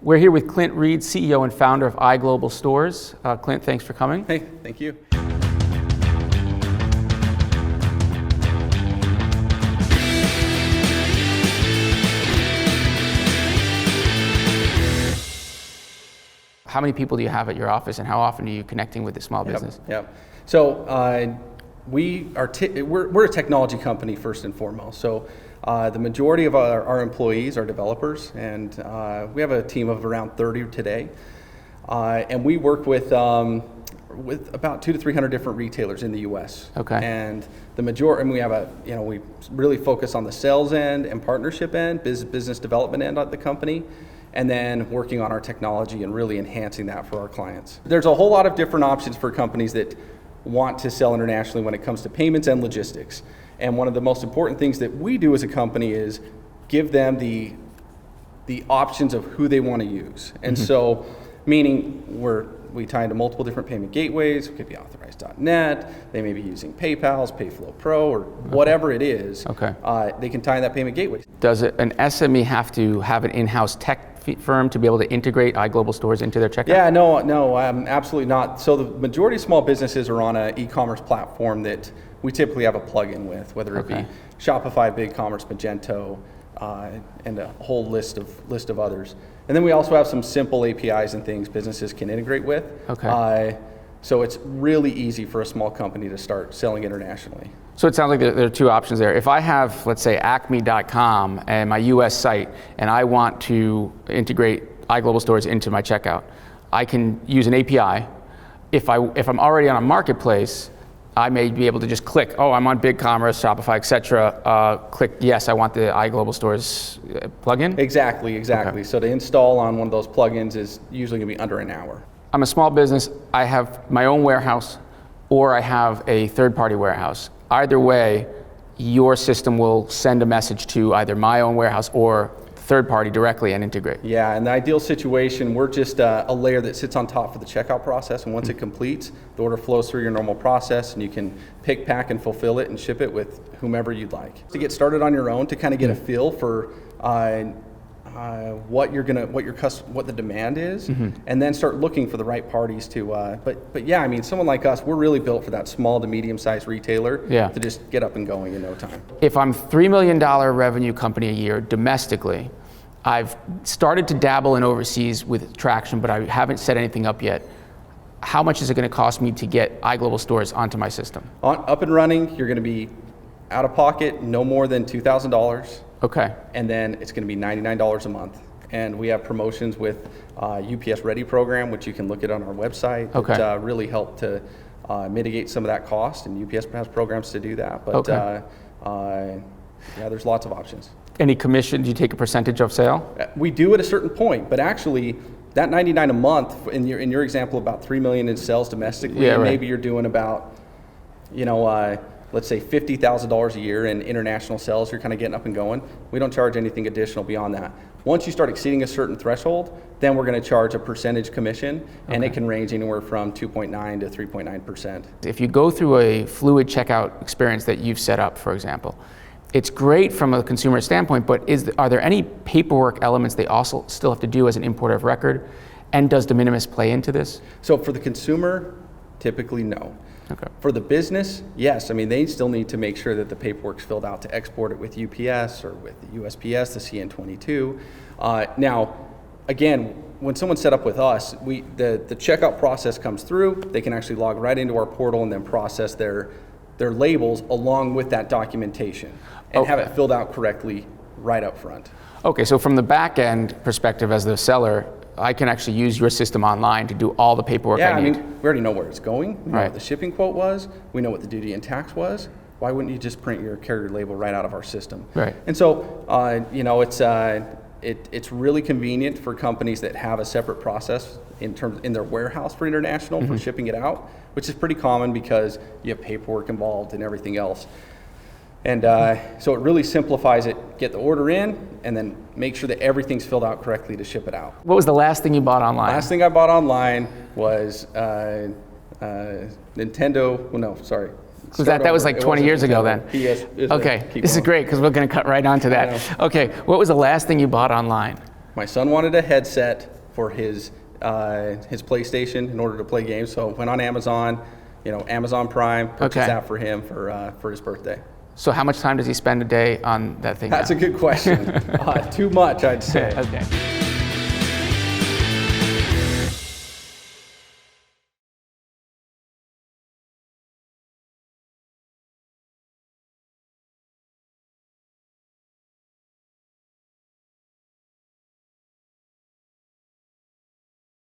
We're here with Clint Reid, CEO and founder of iGlobal Stores. Clint, thanks for coming. Hey, thank you. How many people do you have at your office, and how often are you connecting with the small business? Yep. So we're a technology company first and foremost. So the majority of our employees are developers, and we have a team of around 30 today. And we work with about 200 to 300 different retailers in the U.S. Okay. And we really focus on the sales end and partnership end, business development end of the company, and then working on our technology and really enhancing that for our clients. There's a whole lot of different options for companies that want to sell internationally when it comes to payments and logistics. And one of the most important things that we do as a company is give them the options of who they want to use. And so, meaning we tie into multiple different payment gateways. It could be authorized.net. They may be using PayPal's, PayFlow Pro, or whatever it is. Okay. They can tie in that payment gateway. Does an SME have to have an in-house tech firm to be able to integrate iGlobal Stores into their checkout? Yeah, no, absolutely not. So the majority of small businesses are on an e-commerce platform that we typically have a plug-in with, whether it be Shopify, BigCommerce, Magento, and a whole list of others. And then we also have some simple APIs and things businesses can integrate with. Okay. So it's really easy for a small company to start selling internationally. So it sounds like there are two options there. If I have, let's say, acme.com and my US site, and I want to integrate iGlobal Stores into my checkout, I can use an API. If I'm already on a marketplace, I may be able to just click, oh, I'm on BigCommerce, Shopify, etc. Click, yes, I want the iGlobal Stores plugin? Exactly. Okay. So to install on one of those plugins is usually going to be under an hour. I'm a small business. I have my own warehouse, or I have a third-party warehouse. Either way, your system will send a message to either my own warehouse or third party directly and integrate. Yeah, in the ideal situation, we're just a layer that sits on top of the checkout process, and once it completes, the order flows through your normal process, and you can pick, pack, and fulfill it and ship it with whomever you'd like. To get started on your own, to kind of get a feel for what the demand is, and then start looking for the right parties to. But yeah, I mean, someone like us, we're really built for that small to medium-sized retailer to just get up and going in no time. If I'm $3 million revenue company a year domestically, I've started to dabble in overseas with traction, but I haven't set anything up yet. How much is it going to cost me to get iGlobal Stores onto my system? Up and running, you're going to be out of pocket no more than $2,000. Okay. And then it's going to be $99 a month. And we have promotions with UPS Ready program, which you can look at on our website. That really help to mitigate some of that cost. And UPS has programs to do that. But there's lots of options. Any commission? Do you take a percentage of sale? We do at a certain point, but actually that $99 a month, in your example, about $3 million in sales domestically, and maybe you're doing about, let's say $50,000 a year in international sales, you're kind of getting up and going. We don't charge anything additional beyond that. Once you start exceeding a certain threshold, then we're going to charge a percentage commission, and it can range anywhere from 2.9 to 3.9%. If you go through a fluid checkout experience that you've set up, for example, it's great from a consumer standpoint, but are there any paperwork elements they also still have to do as an importer of record? And does de minimis play into this? So for the consumer, typically no. Okay. For the business, yes. I mean, they still need to make sure that the paperwork's filled out to export it with UPS or with the USPS, the CN22. Now, again, when someone's set up with us, the checkout process comes through. They can actually log right into our portal and then process their labels along with that documentation and have it filled out correctly right up front. Okay, so from the back end perspective as the seller, I can actually use your system online to do all the paperwork I need. Yeah, I mean, we already know where it's going. We know what the shipping quote was. We know what the duty and tax was. Why wouldn't you just print your carrier label right out of our system? Right. And so, it's really convenient for companies that have a separate process in their warehouse for international for shipping it out, which is pretty common because you have paperwork involved and everything else. And so it really simplifies it. Get the order in, and then make sure that everything's filled out correctly to ship it out. What was the last thing you bought online? Last thing I bought online was Nintendo. Well, no, sorry. That was like 20 years ago then. Yes. Okay, this is great because we're going to cut right onto that. Okay, what was the last thing you bought online? My son wanted a headset for his PlayStation in order to play games, so went on Amazon, Amazon Prime, purchased that for him for his birthday. So how much time does he spend a day on that thing? That's a good question. Too much, I'd say. Okay.